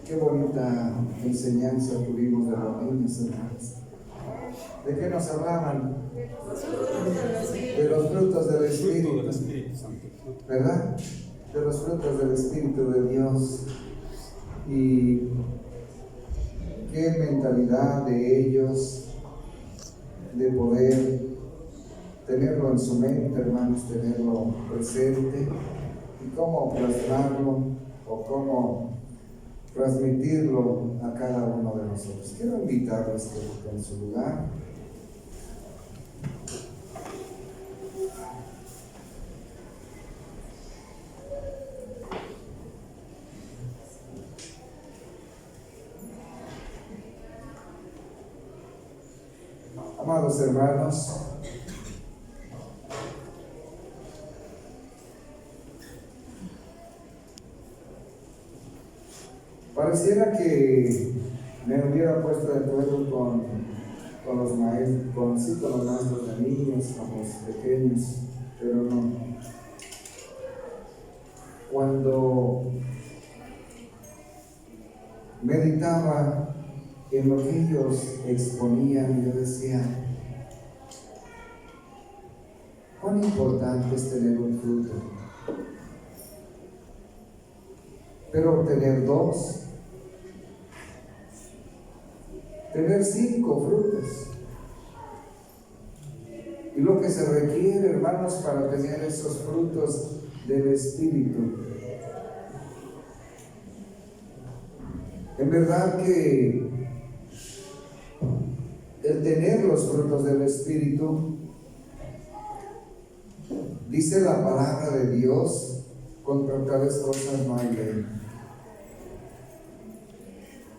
Qué bonita enseñanza tuvimos de los niños, hermanos. ¿De qué nos hablaban? De los frutos del Espíritu, ¿verdad? De los frutos del Espíritu de Dios. Y qué mentalidad de ellos de poder tenerlo en su mente, hermanos, tenerlo presente, y cómo plasmarlo o cómo transmitirlo a cada uno de nosotros. Quiero invitarles que ocupen su lugar. Amados hermanos, pareciera que me hubiera puesto de acuerdo con los maestros, con los maestros de niños, con los pequeños, pero no. Cuando meditaba en lo que ellos exponían, yo decía, cuán importante es tener un fruto, pero tener 2, tener 5 frutos, y lo que se requiere, hermanos, para tener esos frutos del Espíritu. En verdad que el tener los frutos del Espíritu, dice la palabra de Dios, contra tales cosas no hay ley.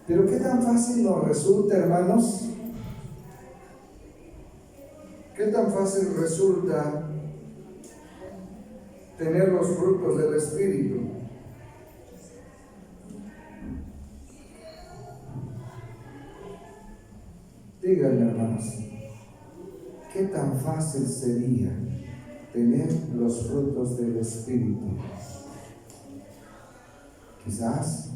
Pero qué tan fácil nos resulta, hermanos, qué tan fácil resulta tener los frutos del Espíritu. Díganme, hermanos, qué tan fácil sería tener los frutos del Espíritu. Quizás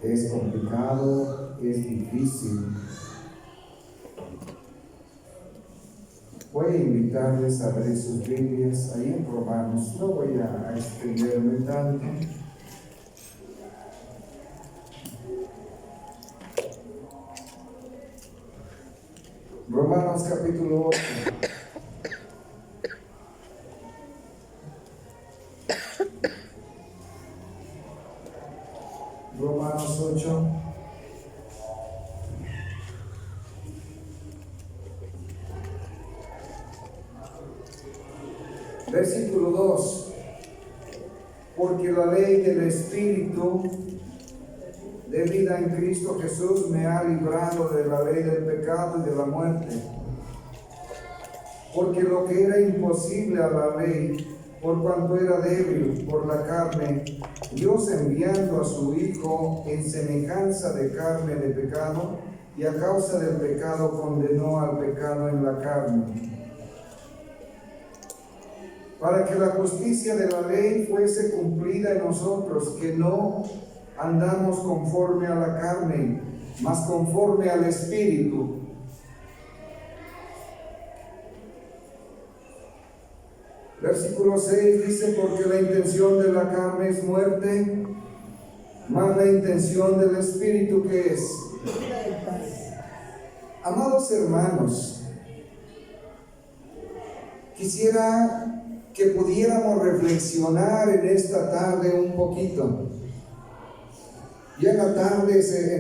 es complicado, es difícil. Voy a invitarles a abrir sus Biblias ahí en Romanos. No voy a extenderme tanto. Romanos capítulo 8. Romanos 8. Versículo 2. Porque la ley del Espíritu de vida en Cristo Jesús me ha librado de la ley del pecado y de la muerte. Porque lo que era imposible a la ley, por cuanto era débil por la carne, Dios enviando a su Hijo en semejanza de carne de pecado, y a causa del pecado condenó al pecado en la carne, para que la justicia de la ley fuese cumplida en nosotros, que no andamos conforme a la carne, mas conforme al Espíritu. Versículo 6 dice, porque la intención de la carne es muerte, mas la intención del Espíritu, ¿qué es? Amados hermanos, quisiera que pudiéramos reflexionar en esta tarde un poquito. Ya en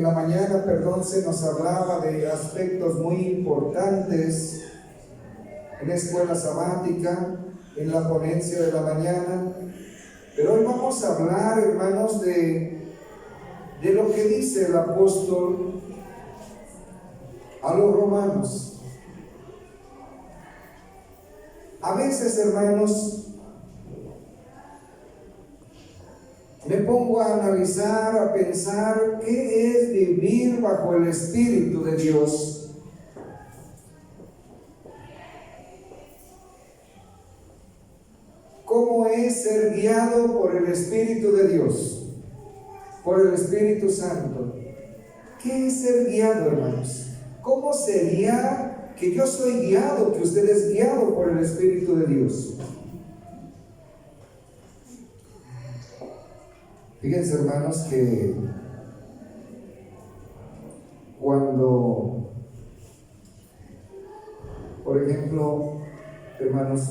la mañana, se nos hablaba de aspectos muy importantes en la escuela sabática, en la ponencia de la mañana, pero hoy vamos a hablar, hermanos, de lo que dice el apóstol a los romanos. A veces, hermanos, me pongo a analizar, a pensar qué es vivir bajo el Espíritu de Dios. ¿Cómo es ser guiado por el Espíritu de Dios? por el Espíritu Santo. ¿Qué es ser guiado, hermanos? ¿Cómo sería que yo soy guiado, que usted es guiado por el Espíritu de Dios? Fíjense, hermanos, que cuando, por ejemplo, hermanos,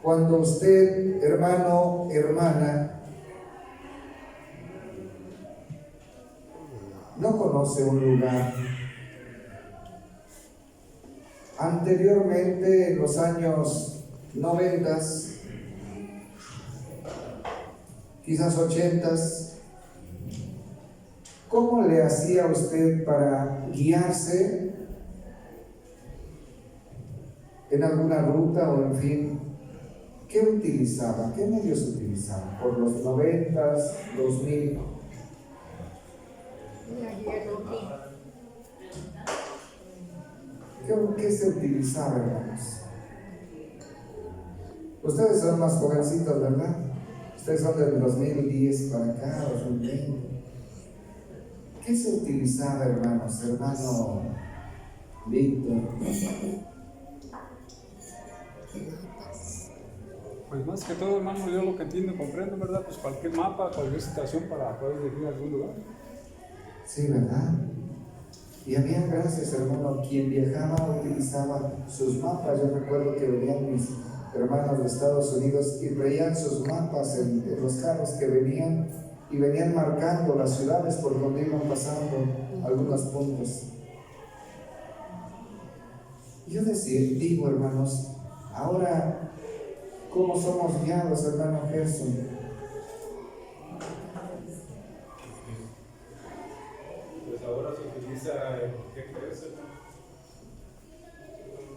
cuando usted, hermano, hermana, no conoce un lugar, anteriormente en los años 90, quizás 80, ¿cómo le hacía usted para guiarse en alguna ruta o en fin? ¿Qué utilizaba? ¿Qué medios utilizaba? Por los 90, 2000. ¿Qué se utilizaba, hermanos? Ustedes son más jovencitos, ¿verdad? Ustedes son del 2010 para acá, 2020. ¿Qué se utilizaba, hermanos? Hermano Víctor. Pues más que todo, hermano, yo lo que entiendo y comprendo, ¿verdad? Pues cualquier mapa, cualquier situación para poder dirigir a algún lugar. Sí, ¿verdad? Y había, gracias, hermano, quien viajaba utilizaba sus mapas. Yo recuerdo que venían mis hermanos de Estados Unidos y traían sus mapas en los carros que venían y venían marcando las ciudades por donde iban pasando algunos puntos. Yo digo, hermanos, ahora, ¿cómo somos guiados, hermano Gerson? Pues ahora se utiliza el GPS,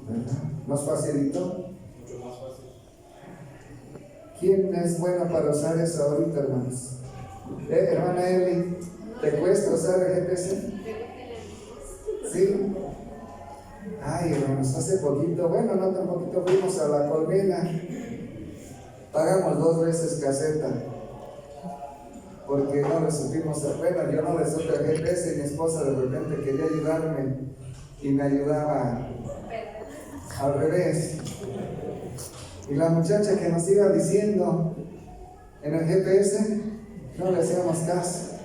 ¿verdad? ¿Nos facilitó? mucho más fácil. ¿Quién es bueno para usar eso ahorita, hermanos? Hermana Eli, ¿te cuesta usar el GPS? ¿Sí? Ay, hermanos, hace poquito, bueno, no tan poquito, fuimos a La Colmena. Pagamos 2 veces caseta. Porque no le supimos, bueno, yo no le supe el GPS y mi esposa de repente quería ayudarme y me ayudaba al revés. Y la muchacha que nos iba diciendo en el GPS, no le hacíamos caso.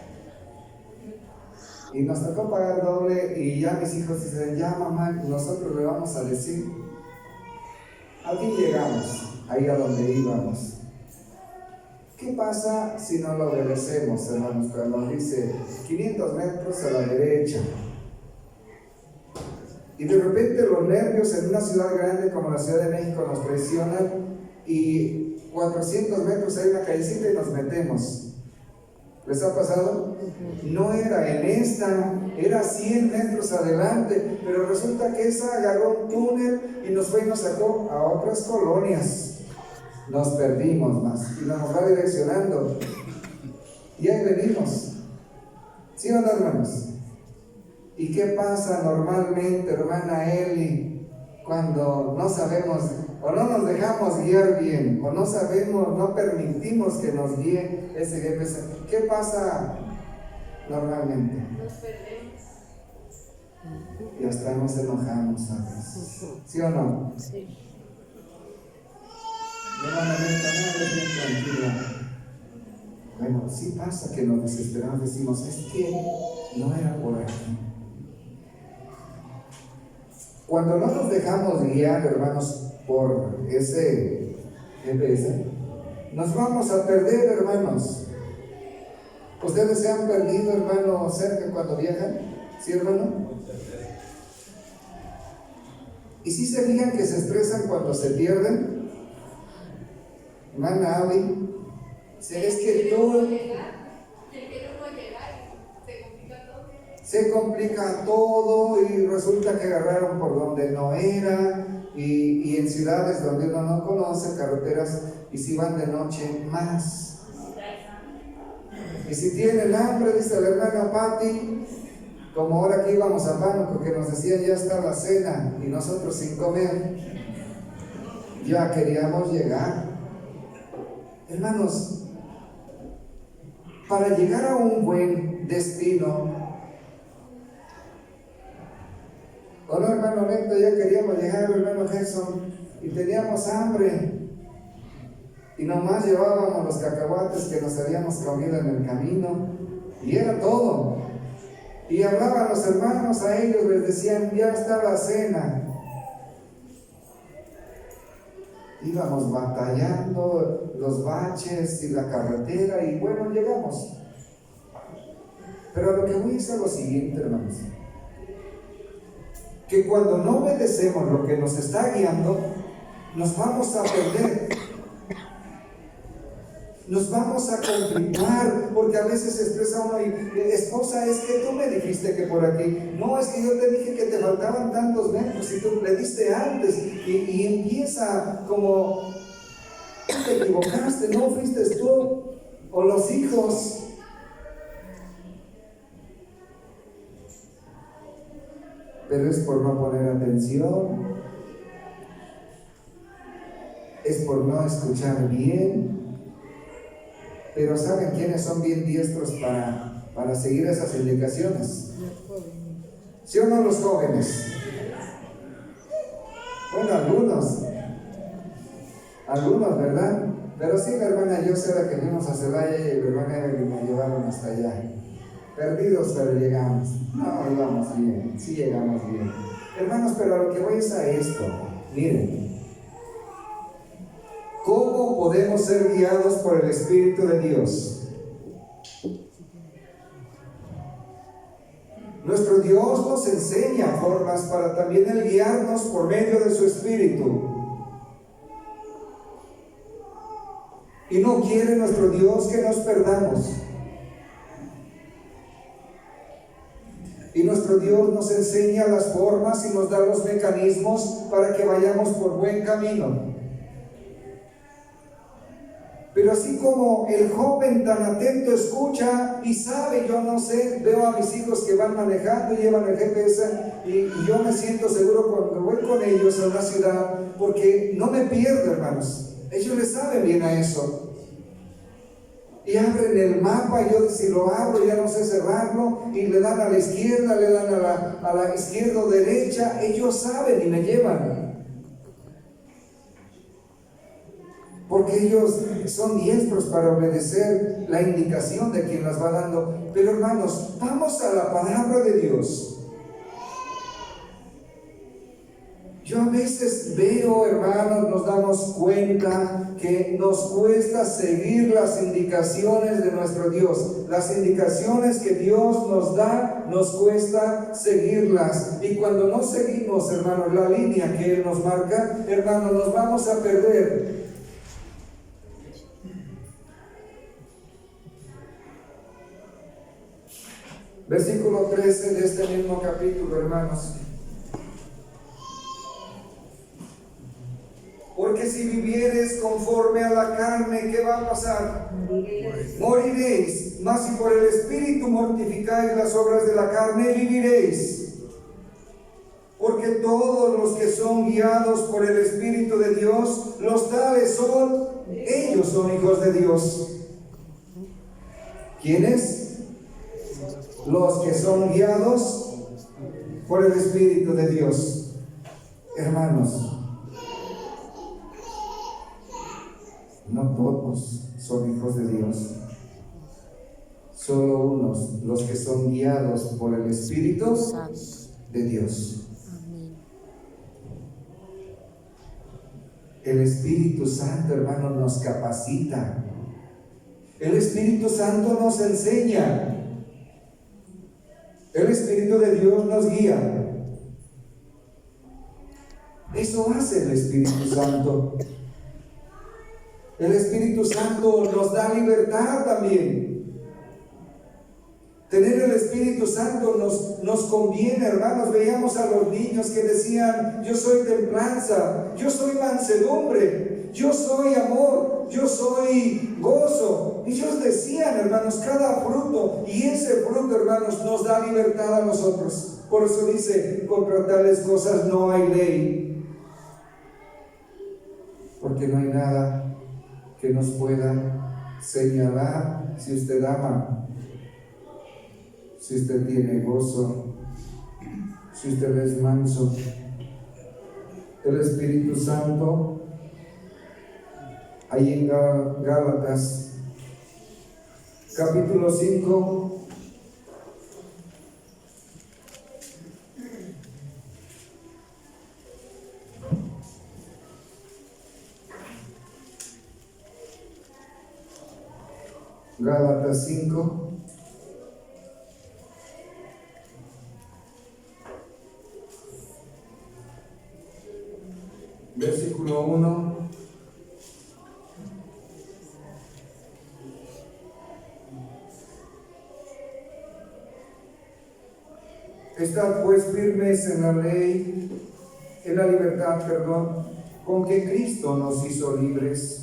Y nos tocó pagar doble y ya mis hijos dicen, ya mamá, nosotros le vamos a decir. Aquí llegamos, ahí a donde íbamos. ¿Qué pasa si no lo obedecemos, hermanos? Cuando nos dice 500 metros a la derecha. Y de repente los nervios en una ciudad grande como la Ciudad de México nos presionan y 400 metros hay una callecita y nos metemos. ¿Les ha pasado? No era en esta, era 100 metros adelante, pero resulta que esa agarró un túnel y nos fue y nos sacó a otras colonias. Nos perdimos más y nos va direccionando. Y ahí venimos. ¿Sí o no, hermanos? ¿Y qué pasa normalmente, hermana Eli, cuando no sabemos o no nos dejamos guiar bien, o no sabemos, no permitimos que nos guíe ese GPS? ¿Qué pasa normalmente? Nos perdemos. Y hasta nos enojamos a veces. ¿Sí o no? Sí. Hermana Neta, no es bien tranquila. Bueno, sí pasa que nos desesperamos, decimos, es que no era por aquí. Cuando no nos dejamos guiar, hermanos, por ese GPS, nos vamos a perder, hermanos. ¿Ustedes se han perdido, hermano, cerca cuando viajan? ¿Sí, hermano? ¿Y si se fijan que se estresan cuando se pierden? Hermana Abby, es que tú... Se complica todo y resulta que agarraron por donde no era y en ciudades donde uno no conoce, carreteras, y si van de noche más. Y si tienen hambre, dice la hermana Patti, como ahora que íbamos a Pánuco, que nos decían ya está la cena y nosotros sin comer, ya queríamos llegar. Hermanos, para llegar a un buen destino. Hola hermano Neto, ya queríamos llegar, hermano Gerson, y teníamos hambre. Y nomás llevábamos los cacahuates que nos habíamos comido en el camino, y era todo. Y hablaban los hermanos a ellos, les decían, ya está la cena. Íbamos batallando los baches y la carretera, y bueno, llegamos. Pero lo que voy es a lo siguiente, hermanos, que cuando no obedecemos lo que nos está guiando, nos vamos a perder. Nos vamos a conflictuar, porque a veces se expresa uno y esposa, es que tú me dijiste que por aquí, no, es que yo te dije que te faltaban tantos metros y tú le diste antes, y empieza como, te equivocaste, no fuiste tú o los hijos. Pero es por no poner atención, es por no escuchar bien. Pero ¿saben quiénes son bien diestros para seguir esas indicaciones? ¿Sí o no los jóvenes? Bueno, algunos, ¿verdad? Pero sí, la hermana Yosera que fuimos a Celaya y la hermana Evelyn me llevaron hasta allá. Perdidos, pero llegamos. No, íbamos bien, sí llegamos bien. Hermanos, pero a lo que voy es a esto. Miren. ¿Cómo podemos ser guiados por el Espíritu de Dios? Nuestro Dios nos enseña formas para también el guiarnos por medio de su Espíritu. Y no quiere nuestro Dios que nos perdamos. Y nuestro Dios nos enseña las formas y nos da los mecanismos para que vayamos por buen camino. Pero así como el joven tan atento escucha y sabe, yo no sé, veo a mis hijos que van manejando y llevan el GPS y yo me siento seguro cuando voy con ellos a una ciudad, porque no me pierdo, hermanos. Ellos le saben bien a eso. Y abren el mapa, yo si lo abro ya no sé cerrarlo, y le dan a la izquierda, le dan a la izquierda o derecha, ellos saben y me llevan. Porque ellos son diestros para obedecer la indicación de quien las va dando. Pero hermanos, vamos a la palabra de Dios. Yo a veces veo, hermanos, nos damos cuenta que nos cuesta seguir las indicaciones de nuestro Dios. Las indicaciones que Dios nos da, nos cuesta seguirlas. Y cuando no seguimos, hermanos, la línea que Él nos marca, hermanos, nos vamos a perder. Versículo 13 de este mismo capítulo, hermanos. Porque si vivieres conforme a la carne, ¿qué va a pasar? Moriréis. Mas si por el Espíritu mortificáis las obras de la carne, viviréis. Porque todos los que son guiados por el Espíritu de Dios, los tales son, ellos son hijos de Dios. ¿Quiénes? Los que son guiados por el Espíritu de Dios. Hermanos, no todos son hijos de Dios. Solo unos, los que son guiados por el Espíritu de Dios. El Espíritu Santo, hermanos, nos capacita. El Espíritu Santo nos enseña. El Espíritu de Dios nos guía. Eso hace el Espíritu Santo. El Espíritu Santo nos da libertad también. Tener el Espíritu Santo nos conviene, hermanos. Veíamos a los niños que decían, yo soy templanza, yo soy mansedumbre, yo soy amor, yo soy gozo. Ellos decían, hermanos, cada fruto, y ese fruto, hermanos, nos da libertad a nosotros. Por eso dice, contra tales cosas no hay ley, porque no hay nada que nos pueda señalar si usted ama, si usted tiene gozo, si usted es manso. El Espíritu Santo, ahí en Gálatas, capítulo 5, Gálatas 5, versículo 1. Estad pues firmes en la ley, en la libertad, con que Cristo nos hizo libres,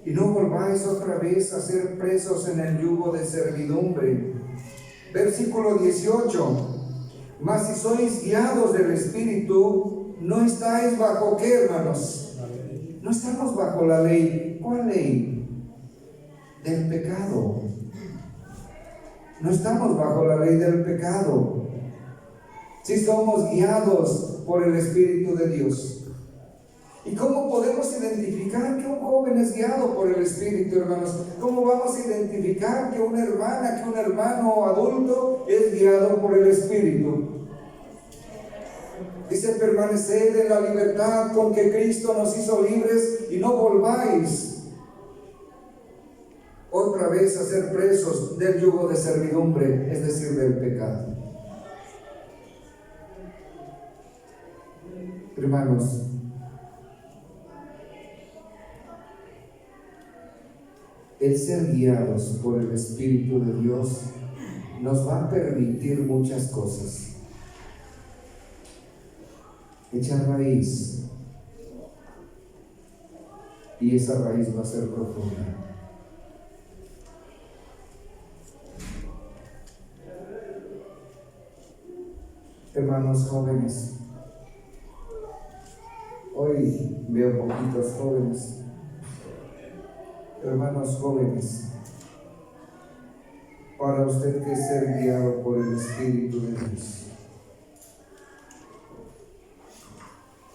y no volváis otra vez a ser presos en el yugo de servidumbre. Versículo 18. Mas si sois guiados del Espíritu, no estáis bajo ¿qué, hermanos? No estamos bajo la ley. ¿Cuál ley? Del pecado. No estamos bajo la ley del pecado. Si somos guiados por el Espíritu de Dios. ¿Y cómo podemos identificar que un joven es guiado por el Espíritu, hermanos? ¿Cómo vamos a identificar que una hermana, que un hermano adulto es guiado por el Espíritu? Dice, permaneced en la libertad con que Cristo nos hizo libres y no volváis otra vez a ser presos del yugo de servidumbre, es decir, del pecado. Hermanos, el ser guiados por el Espíritu de Dios nos va a permitir muchas cosas. Echar raíz, y esa raíz va a ser profunda. Hermanos jóvenes, hoy veo poquitos jóvenes. Hermanos jóvenes, para usted que es ser guiado por el Espíritu de Dios.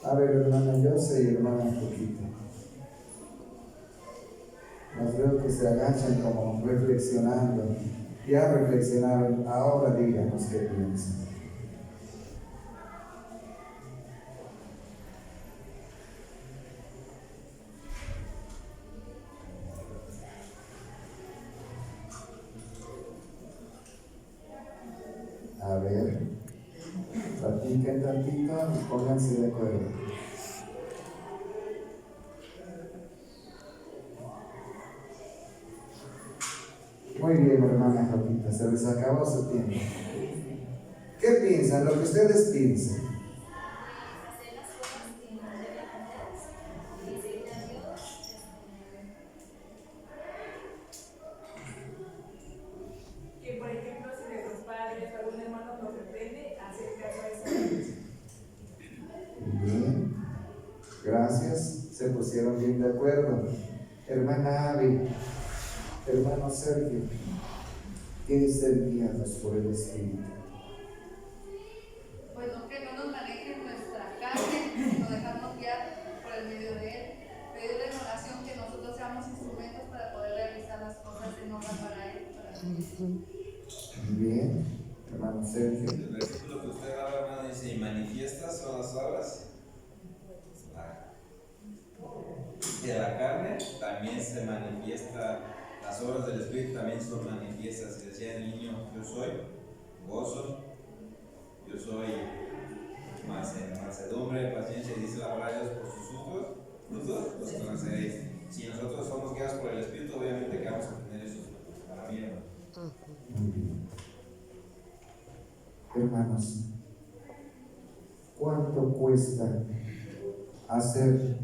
A ver, hermana Yose y hermana Poquito. Las veo que se agachan como reflexionando. Ya reflexionaron, ahora díganos qué piensan. A ver, platiquen tantito y pónganse de acuerdo. Muy bien, hermana Joquita, se les acabó su tiempo. ¿Qué piensan? Lo que ustedes piensan. Que, por ejemplo, si nuestros padres o algún hermano nos reprende, hacer caso a esa. Bien, gracias, se pusieron bien de acuerdo. Hermana Avi, hermano Sergio, ¿qué es ser guiados por el Espíritu? Bueno, que no nos manejen nuestra carne, nos dejamos guiar por el medio de Él. Pedirle en oración que nosotros seamos instrumentos para poder realizar las cosas en obra para Él. Bien, hermano Sergio. El versículo que usted habla, hermano, dice: y manifiestas son las obras de la carne, también se manifiesta, las obras del Espíritu también son manifiestas. Decía el niño: yo soy gozo, yo soy mansedumbre, paciencia, y dice la palabra de Dios: por sus frutos los conoceréis. Si nosotros somos guiados por el Espíritu, obviamente que vamos a tener esos frutos para mí, hermano. Muy bien. Hermanos, ¿cuánto cuesta hacer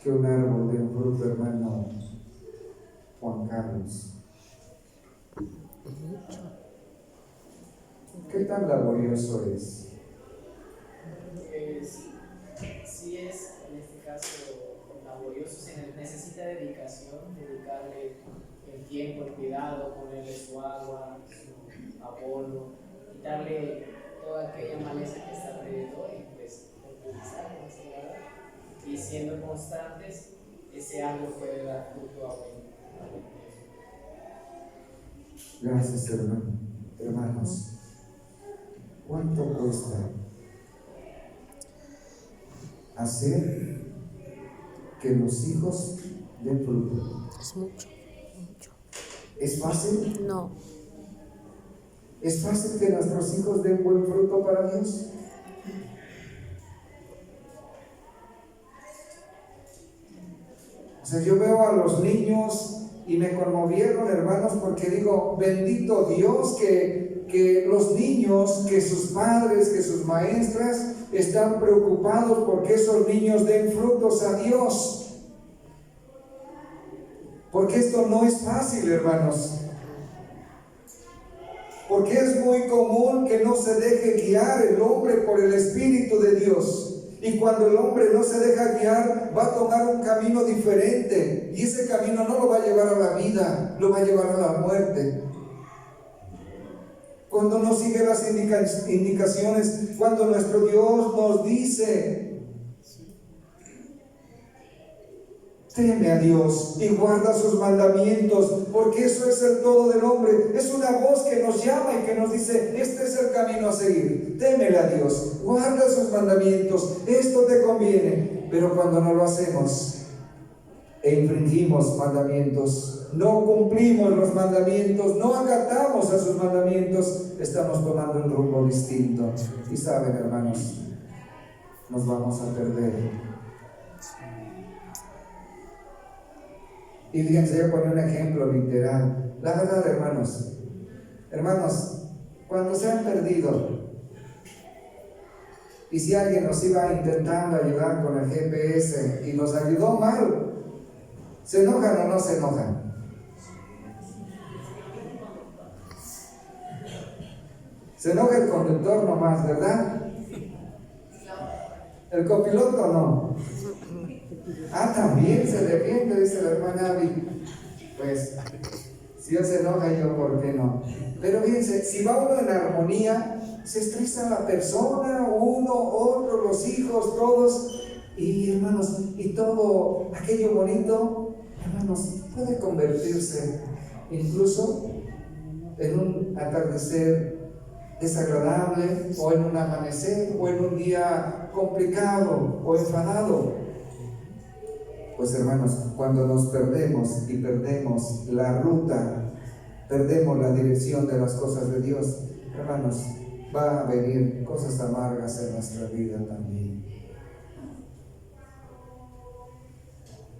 que un árbol dé un fruto, hermano Juan Carlos? ¿Qué tan laborioso es? Sí es, en este caso, laborioso, se necesita dedicación, dedicarle el tiempo, el cuidado, ponerle su agua, su abono, quitarle toda aquella maleza que está alrededor y pues fertilizarlo, ¿verdad? Y siendo constantes, ese árbol puede dar fruto a buen tiempo. Gracias, hermanos. ¿Cuánto cuesta hacer que los hijos den fruto? Es mucho. ¿Es fácil? No. ¿Es fácil que nuestros hijos den buen fruto para Dios? O sea, yo veo a los niños y me conmovieron, hermanos, porque digo, bendito Dios que los niños, que sus padres, que sus maestras están preocupados porque esos niños den frutos a Dios. Porque esto no es fácil, hermanos. Porque es muy común que no se deje guiar el hombre por el Espíritu de Dios. Y cuando el hombre no se deja guiar, va a tomar un camino diferente. Y ese camino no lo va a llevar a la vida, lo va a llevar a la muerte. Cuando no sigue las indicaciones, cuando nuestro Dios nos dice: teme a Dios y guarda sus mandamientos, porque eso es el todo del hombre. Es una voz que nos llama y que nos dice: este es el camino a seguir. Témele a Dios, guarda sus mandamientos, esto te conviene. Pero cuando no lo hacemos e infringimos mandamientos, no cumplimos los mandamientos, no acatamos a sus mandamientos, estamos tomando un rumbo distinto. Y saben, hermanos, nos vamos a perder. Y fíjense, yo pongo un ejemplo literal. La verdad, hermanos, cuando se han perdido, y si alguien nos iba intentando ayudar con el GPS y nos ayudó mal, ¿se enojan o no se enojan? Se enoja el conductor nomás, ¿verdad? El copiloto no. Ah, también se defiende, dice la hermana Abby. Pues, si él se enoja, yo, ¿por qué no? Pero fíjense, si va uno en armonía, se estresa la persona, uno, otro, los hijos, todos. Y hermanos, y todo aquello bonito, hermanos, puede convertirse incluso en un atardecer desagradable, o en un amanecer, o en un día complicado o enfadado. Pues hermanos, cuando nos perdemos y perdemos la ruta, perdemos la dirección de las cosas de Dios, hermanos, va a venir cosas amargas en nuestra vida también.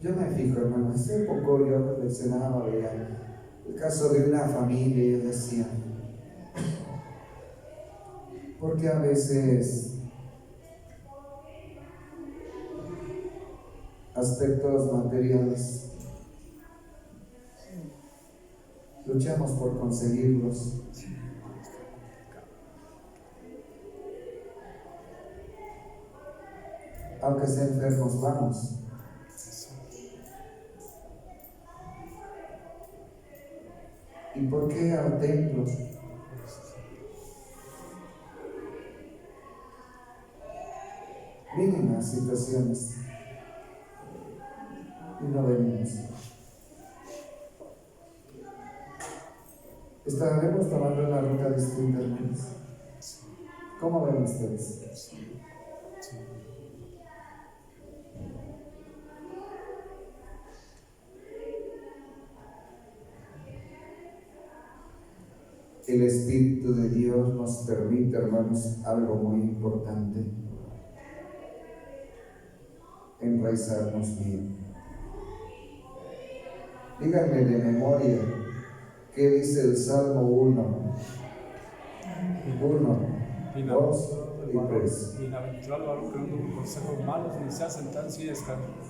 Yo me fijo, hermanos, hace poco yo reflexionaba, veía el caso de una familia y yo decía, porque a veces aspectos materiales luchamos por conseguirlos, aunque sea enfermos vamos. ¿Y por qué al templo? Vienen las situaciones y no venimos. Estaremos tomando una ruta distinta, hermanos. ¿Cómo ven ustedes? El Espíritu de Dios nos permite, hermanos, algo muy importante: enraizarnos bien. Díganme de memoria qué dice el Salmo 1, 2 y 3. Bienaventurado el varón que no anda en consejos malos, ni se hace en sí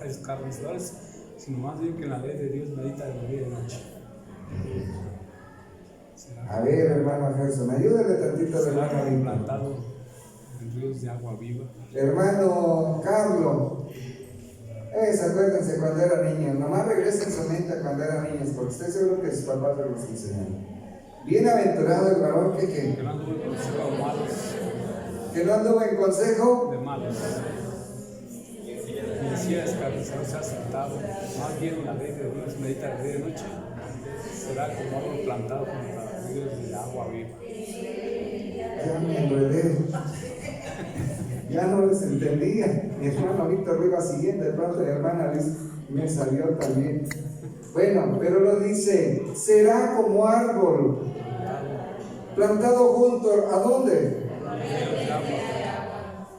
escarnecedores, sino más bien que en la ley de Dios medita de día y de noche. A ver, hermano Gerson, ayúdale tantito de será hermano. plantado en ríos de agua viva. Hermano Carlos, Acuérdense cuando eran niños, nomás regresen su mente a cuando eran niños, porque estoy seguro que sus papás los enseñaron. Bienaventurado el varón que no anduvo en consejo de malos. Que no anduvo en consejo De malos. Y decía escarnecedor se ha sentado, más bien en la ley de Dios, medita de día y noche, será como árbol plantado junto a ríos de agua viva. Ya me enredé. Ya no les entendía. Mi hermano Víctor iba siguiendo, de pronto mi hermana Liz me salió también. Bueno, pero lo dice, será como árbol plantado junto, ¿a dónde?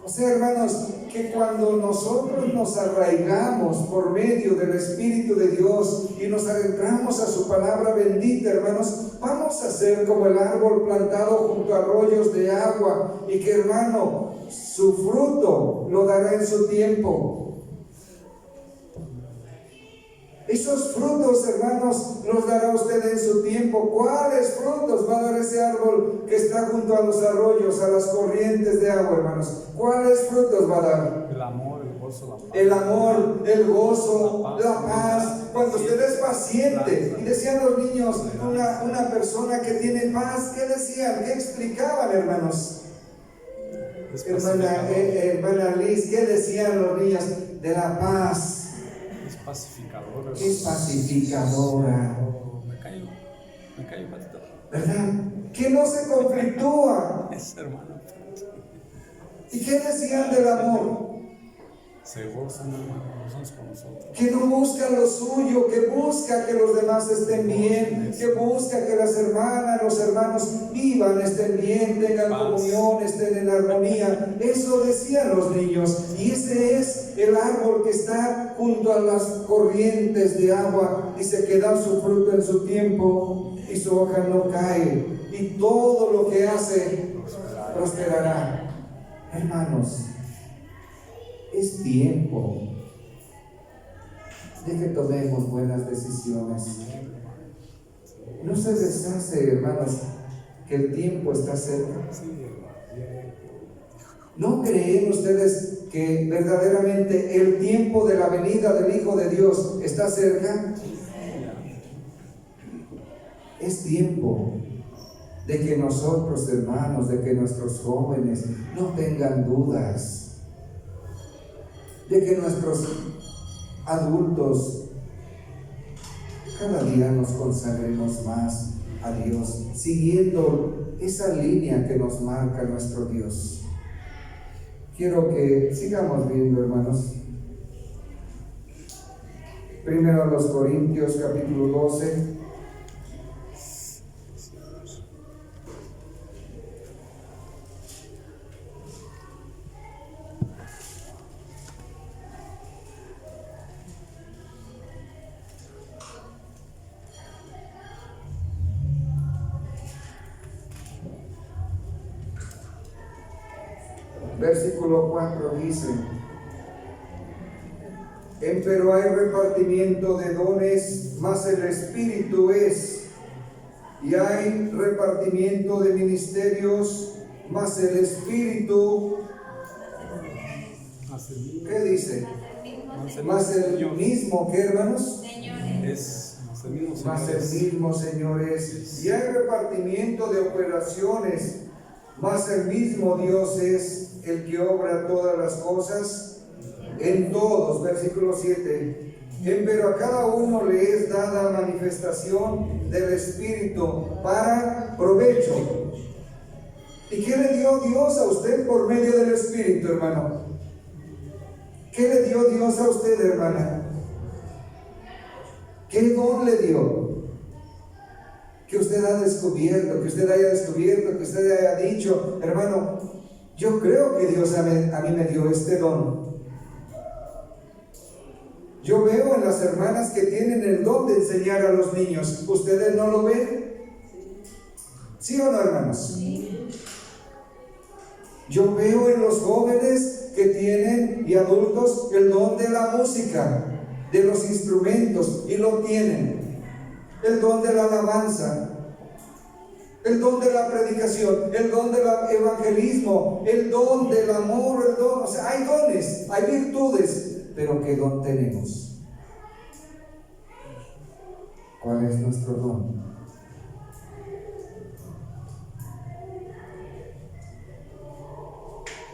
O sea, hermanos, que cuando nosotros nos arraigamos por medio del Espíritu de Dios y nos adentramos a su palabra bendita, hermanos, vamos a ser como el árbol plantado junto a arroyos de agua y que, hermano, su fruto lo dará en su tiempo. Esos frutos, hermanos, los dará usted en su tiempo. ¿Cuáles frutos va a dar ese árbol que está junto a los arroyos, a las corrientes de agua, hermanos? ¿Cuáles frutos va a dar? El amor, el gozo, la paz. El amor, el gozo, la paz. Cuando usted es paciente. Y decían los niños, una persona que tiene paz, ¿qué decían? ¿Qué explicaban, hermanos? Hermana Liz, ¿qué decían los niños? De la paz. Pacificadora. Es pacificadora. Me callo, pastor. ¿Verdad? Que no se conflictúa. Es hermano. ¿Y qué decían del amor? Se gozan, hermanos, con nosotros. Que no busca lo suyo, que busca que los demás estén bien, que busca que las hermanas, los hermanos vivan, estén bien, tengan comunión, estén en armonía. Eso decían los niños. Y ese es el árbol que está junto a las corrientes de agua. Dice que da su fruto en su tiempo y su hoja no cae. Y todo lo que hace prosperará. Hermanos, es tiempo de que tomemos buenas decisiones. No se les hace, hermanos, que el tiempo está cerca. ¿No creen ustedes que verdaderamente el tiempo de la venida del Hijo de Dios está cerca? Es tiempo de que nosotros, hermanos, de que nuestros jóvenes no tengan dudas, de que nuestros adultos cada día nos consagremos más a Dios, siguiendo esa línea que nos marca nuestro Dios. Quiero que sigamos viendo, hermanos. Primero a los Corintios, capítulo 12. Versículo 4 dice: Empero hay repartimiento de dones, mas el Espíritu es, y hay repartimiento de ministerios, mas el Espíritu, ¿qué dice? Mas el mismo, ¿qué, hermanos? Mas el mismo Señor es, y hay repartimiento de operaciones, mas el mismo Dios es el que obra todas las cosas en todos. Versículo 7. Pero a cada uno le es dada manifestación del Espíritu para provecho. ¿Y qué le dio Dios a usted por medio del Espíritu, hermano? ¿Qué le dio Dios a usted, hermana? ¿Qué don le dio? Que usted ha descubierto, que usted haya descubierto, que usted haya dicho, hermano, yo creo que Dios a mí me dio este don. Yo veo en las hermanas que tienen el don de enseñar a los niños. ¿Ustedes no lo ven? ¿Sí o no, hermanos? Sí. Yo veo en los jóvenes que tienen y adultos el don de la música, de los instrumentos, y lo tienen. El don de la alabanza, el don de la predicación, el don del evangelismo, el don del amor, o sea, hay dones, hay virtudes, pero ¿qué don tenemos? ¿Cuál es nuestro don?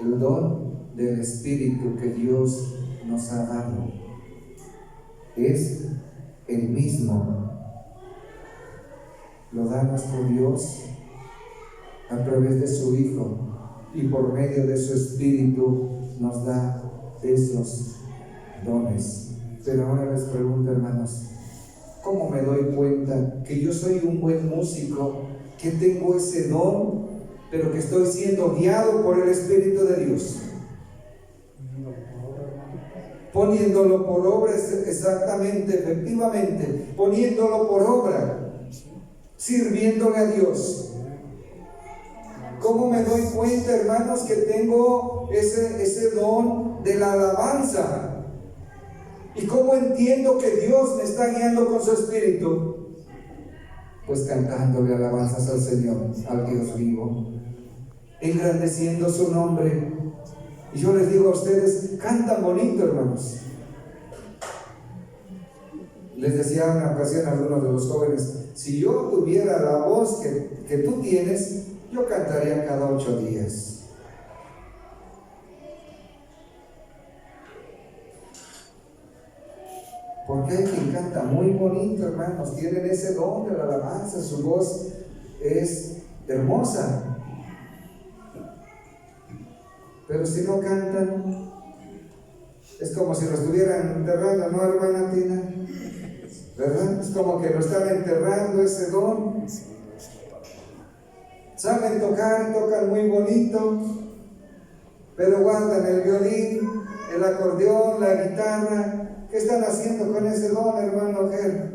El don del Espíritu que Dios nos ha dado es el mismo. Lo da nuestro Dios a través de su Hijo, y por medio de su Espíritu nos da esos dones. Pero ahora les pregunto, hermanos, ¿cómo me doy cuenta que yo soy un buen músico, que tengo ese don, pero que estoy siendo guiado por el Espíritu de Dios? Poniéndolo por obra, exactamente, efectivamente, poniéndolo por obra, sirviéndole a Dios. ¿Cómo me doy cuenta, hermanos, que tengo ese don de la alabanza? ¿Y cómo entiendo que Dios me está guiando con su Espíritu? Pues cantándole alabanzas al Señor, al Dios vivo, engrandeciendo su nombre. Y yo les digo a ustedes, cantan bonito, hermanos. Les decía en una ocasión a algunos de los jóvenes, si yo tuviera la voz que tú tienes, yo cantaría cada 8 días. Porque hay quien canta muy bonito, hermanos, tienen ese don de la alabanza, su voz es hermosa. Pero si no cantan, es como si lo estuvieran enterrando, ¿no, hermana Tina? ¿Verdad? Es como que lo están enterrando ese don. Saben tocar y tocan muy bonito, pero guardan el violín, el acordeón, la guitarra. ¿Qué están haciendo con ese don, hermano Ger?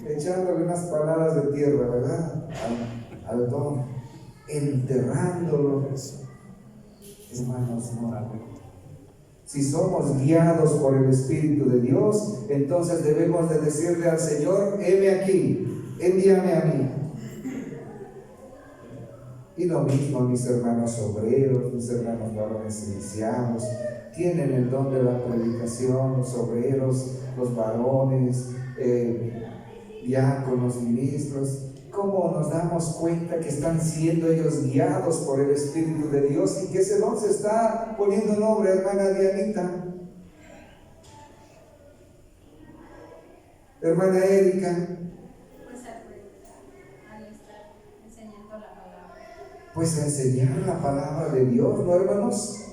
Echándole unas palabras de tierra, ¿verdad? Al don, enterrándolo. Hermanos, no. Si somos guiados por el Espíritu de Dios, entonces debemos de decirle al Señor, heme aquí, envíame a mí. Y lo mismo mis hermanos obreros, mis hermanos varones iniciados, tienen el don de la predicación, los obreros, los varones, diáconos, ministros. ¿Cómo nos damos cuenta que están siendo ellos guiados por el Espíritu de Dios y que ese don se está poniendo en obra, hermana Dianita? Hermana Erika. Pues a enseñar la palabra de Dios, ¿no, hermanos?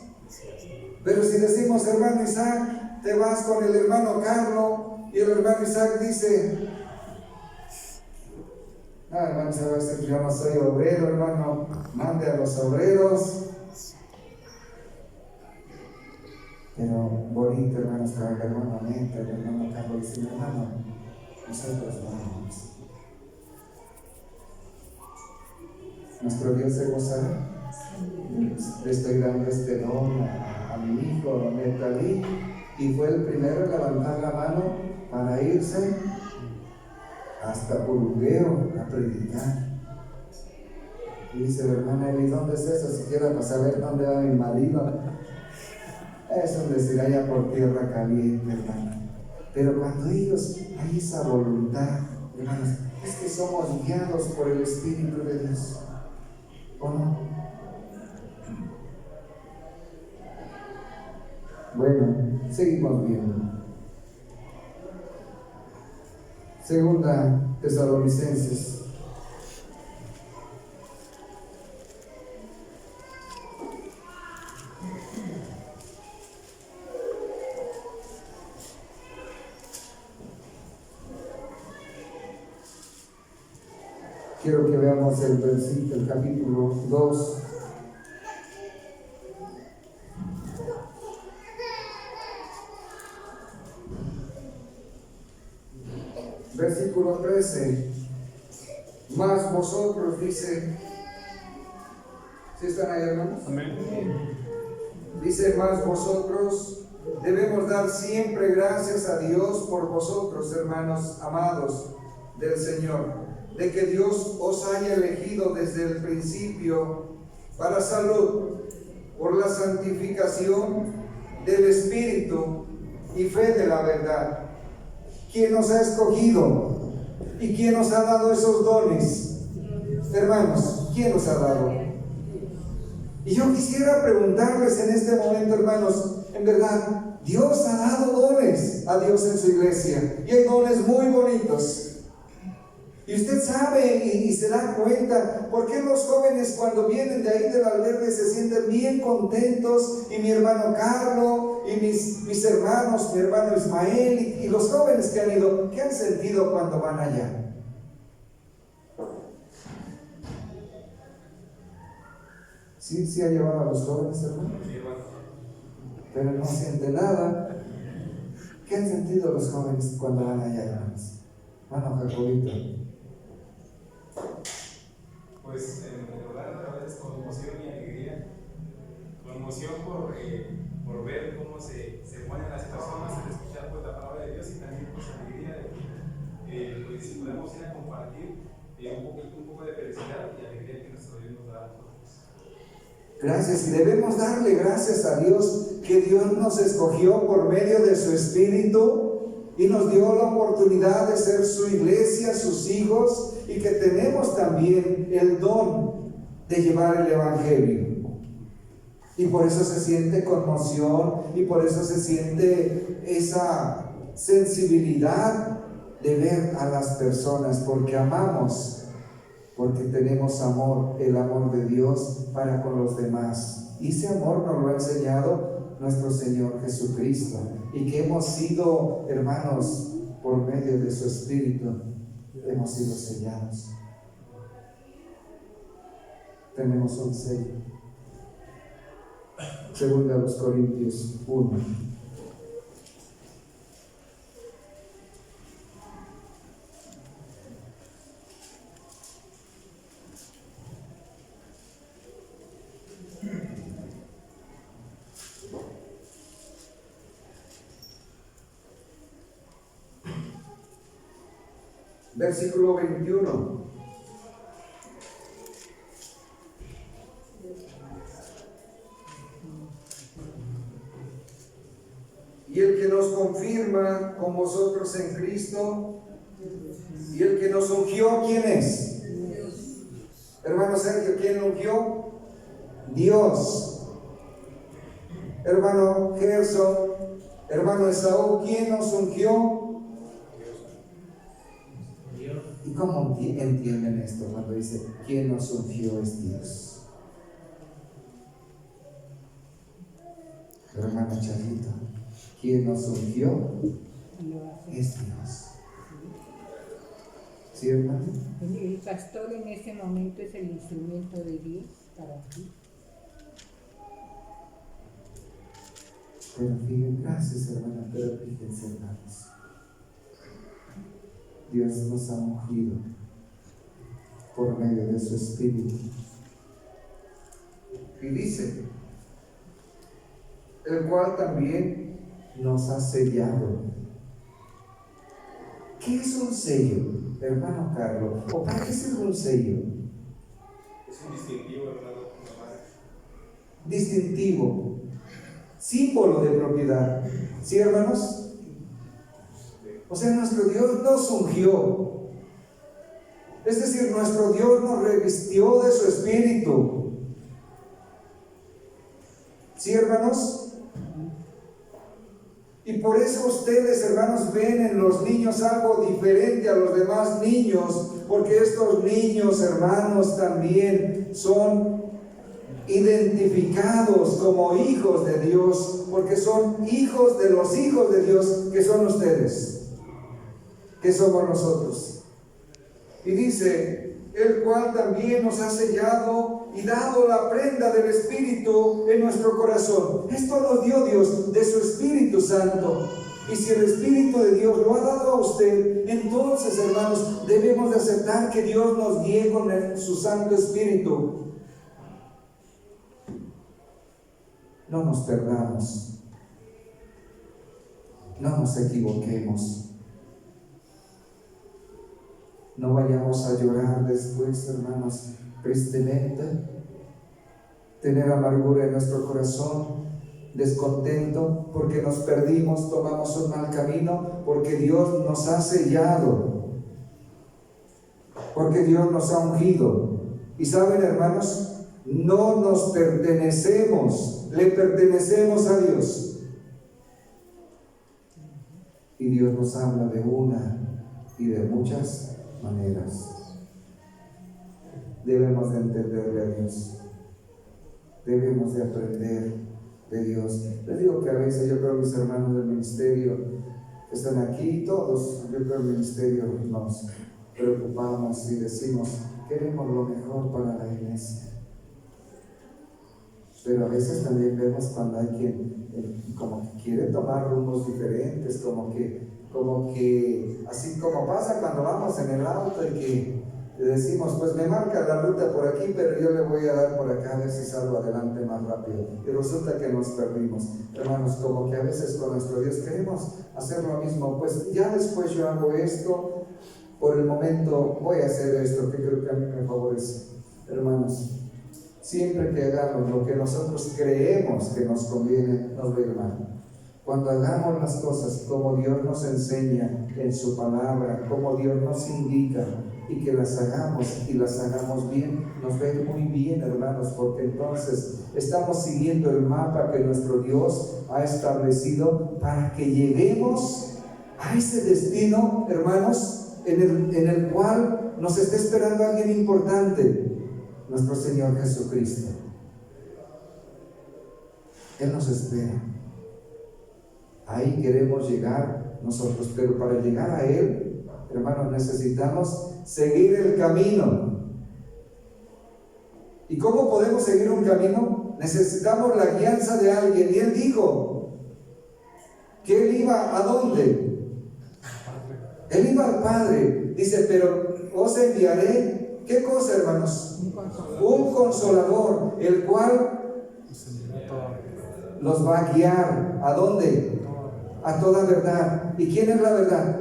Pero si decimos, hermano Isaac, te vas con el hermano Carlos, y el hermano Isaac dice, hermano Isaac, yo no soy obrero, hermano, mande a los obreros. Pero bonito, hermano, estaba el hermano Neta, el hermano Carlos dice, hermano, nosotros vamos. Nuestro Dios se gozará. Le estoy dando este don a mi hijo Netalí, y fue el primero en levantar la mano para irse hasta Purungueo a predicar. Y dice la hermana Eli, ¿dónde es eso? Siquiera para saber dónde va mi marido. Es un decir allá por tierra caliente, hermano. Pero cuando ellos hay esa voluntad, hermanos, es que somos guiados por el Espíritu de Dios. ¿O no? Bueno, seguimos viendo. Segunda Tesalonicenses. Quiero que veamos el versículo, el capítulo 2. Versículo 13. Más vosotros, dice. ¿Sí están ahí, hermanos? Amén. Dice, más vosotros debemos dar siempre gracias a Dios por vosotros, hermanos amados del Señor, de que Dios os haya elegido desde el principio para salud, por la santificación del Espíritu y fe de la verdad. ¿Quién nos ha escogido? ¿Y quién nos ha dado esos dones? Hermanos, ¿quién nos ha dado? Y yo quisiera preguntarles en este momento, hermanos, en verdad, Dios ha dado dones a Dios en su iglesia, y hay dones muy bonitos. Y usted sabe y se da cuenta por qué los jóvenes cuando vienen de ahí del albergue se sienten bien contentos, y mi hermano Carlos y mis hermanos, mi hermano Ismael y los jóvenes que han ido, ¿qué han sentido cuando van allá? ¿Sí ha llevado a los jóvenes, hermano? Pero no siente nada. ¿Qué han sentido los jóvenes cuando van allá, hermanos? Hermano Jacobito. Pues en verdad a veces conmoción y alegría. Conmoción por ver cómo se ponen las personas al escuchar pues, la palabra de Dios, y también pues alegría de que pues, si podemos ir a compartir un poco de felicidad y alegría que nuestro Dios nos da a nosotros. Gracias, y debemos darle gracias a Dios que Dios nos escogió por medio de su Espíritu y nos dio la oportunidad de ser su iglesia, sus hijos, y que tenemos también el don de llevar el Evangelio. Y por eso se siente conmoción, y por eso se siente esa sensibilidad de ver a las personas, porque amamos, porque tenemos amor, el amor de Dios para con los demás. Y ese amor nos lo ha enseñado nuestro Señor Jesucristo, y que hemos sido, hermanos, por medio de su Espíritu, hemos sido sellados. Tenemos un sello. Segunda a los Corintios 1. Versículo 21. Y el que nos confirma con vosotros en Cristo, y el que nos ungió, ¿quién es? Hermano Sergio, ¿quién lo ungió? Dios. Hermano Gerson, hermano Esaú, ¿quién nos ungió? ¿Y cómo entienden esto cuando dice quién nos ungió es Dios? Hermana Charlita, ¿quién nos ungió es Dios? ¿Sí, hermano? El pastor en este momento es el instrumento de Dios para ti. Pero fíjense, gracias, hermana, pero fíjense, hermanos. Dios nos ha ungido por medio de su Espíritu. Y dice, el cual también nos ha sellado. ¿Qué es un sello, hermano Carlos? ¿O para qué sirve un sello? Es un distintivo, hermano. Distintivo, símbolo de propiedad. ¿Sí, hermanos? O sea, nuestro Dios nos ungió. Es decir, nuestro Dios nos revistió de su Espíritu. ¿Sí, hermanos? Y por eso ustedes, hermanos, ven en los niños algo diferente a los demás niños, porque estos niños, hermanos, también son identificados como hijos de Dios, porque son hijos de los hijos de Dios, que son ustedes, que somos nosotros. Y dice, el cual también nos ha sellado y dado la prenda del Espíritu en nuestro corazón. Esto nos dio Dios de su Espíritu Santo. Y si el Espíritu de Dios lo ha dado a usted, entonces, hermanos, debemos de aceptar que Dios nos guíe con su Santo Espíritu. No nos perdamos, no nos equivoquemos, no vayamos a llorar después, hermanos, tristemente, tener amargura en nuestro corazón descontento, porque nos perdimos, tomamos un mal camino, porque Dios nos ha sellado, porque Dios nos ha ungido. Y saben, hermanos, no nos pertenecemos, le pertenecemos a Dios. Y Dios nos habla de una y de muchas maneras. Debemos de entenderle a Dios, debemos de aprender de Dios. Les digo que a veces yo creo que mis hermanos del ministerio que están aquí, todos, yo creo que el ministerio nos preocupamos y decimos, queremos lo mejor para la iglesia. Pero a veces también vemos cuando hay quien como que quiere tomar rumbos diferentes, como que así como pasa cuando vamos en el auto y que le decimos, pues me marca la ruta por aquí, pero yo le voy a dar por acá a ver si salgo adelante más rápido. Y resulta que nos perdimos. Hermanos, como que a veces con nuestro Dios queremos hacer lo mismo, pues ya después yo hago esto, por el momento voy a hacer esto, que creo que a mí me favorece. Hermanos, siempre que hagamos lo que nosotros creemos que nos conviene, nos va a ir mal. Cuando hagamos las cosas como Dios nos enseña en su palabra, como Dios nos indica, y que las hagamos y las hagamos bien, nos va a ir muy bien, hermanos, porque entonces estamos siguiendo el mapa que nuestro Dios ha establecido para que lleguemos a ese destino, hermanos, en el cual nos está esperando alguien importante, nuestro Señor Jesucristo. Él nos espera. Ahí queremos llegar nosotros, pero para llegar a Él, hermanos, necesitamos seguir el camino. ¿Y cómo podemos seguir un camino? Necesitamos la guianza de alguien. Y Él dijo que Él iba ¿a dónde? Él iba al Padre. Dice, pero os enviaré, ¿qué cosa, hermanos? Un consolador, el cual los va a guiar. ¿A dónde? A toda verdad. ¿Y quién es la verdad?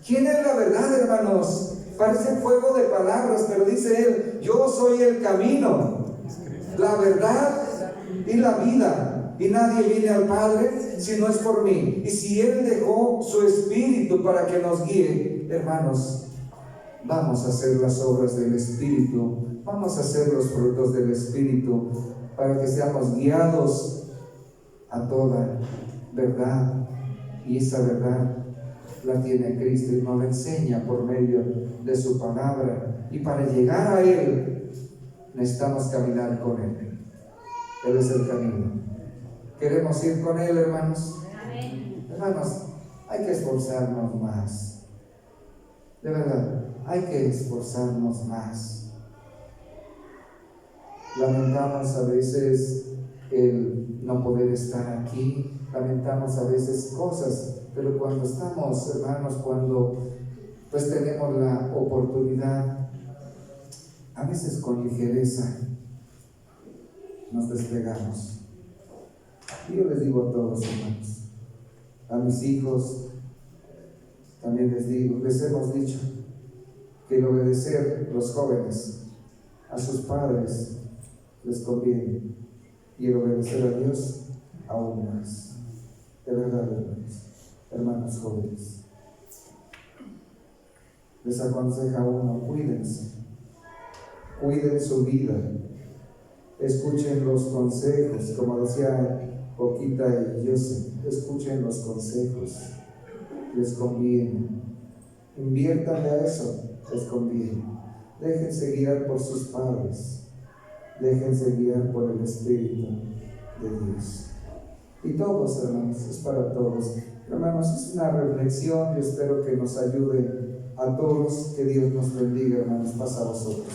¿Quién es la verdad, hermanos? Parece fuego de palabras, pero dice Él, yo soy el camino, la verdad y la vida, y nadie viene al Padre si no es por mí. Y si Él dejó su Espíritu para que nos guíe, hermanos, vamos a hacer las obras del Espíritu, vamos a hacer los frutos del Espíritu, para que seamos guiados a toda verdad. Y esa verdad la tiene Cristo y nos la enseña por medio de su palabra. Y para llegar a Él necesitamos caminar con Él. Él es el camino. ¿Queremos ir con Él, hermanos? Hermanos, hay que esforzarnos más. De verdad, hay que esforzarnos más. Lamentamos a veces el no poder estar aquí. Lamentamos a veces cosas, pero cuando estamos, hermanos, cuando pues tenemos la oportunidad, a veces con ligereza nos despegamos. Y yo les digo a todos, hermanos, a mis hijos también les hemos dicho que el obedecer los jóvenes a sus padres les conviene, y el obedecer a Dios aún más. De verdad, hermanos jóvenes, les aconseja uno, cuídense, cuiden su vida, escuchen los consejos, como decía Coquita y Joseph, escuchen los consejos, les conviene, inviértanle a eso, les conviene, déjense guiar por sus padres, déjense guiar por el Espíritu de Dios. Y todos, hermanos, es para todos. Hermanos, es una reflexión. Yo espero que nos ayude a todos. Que Dios nos bendiga, hermanos. Pasa a vosotros.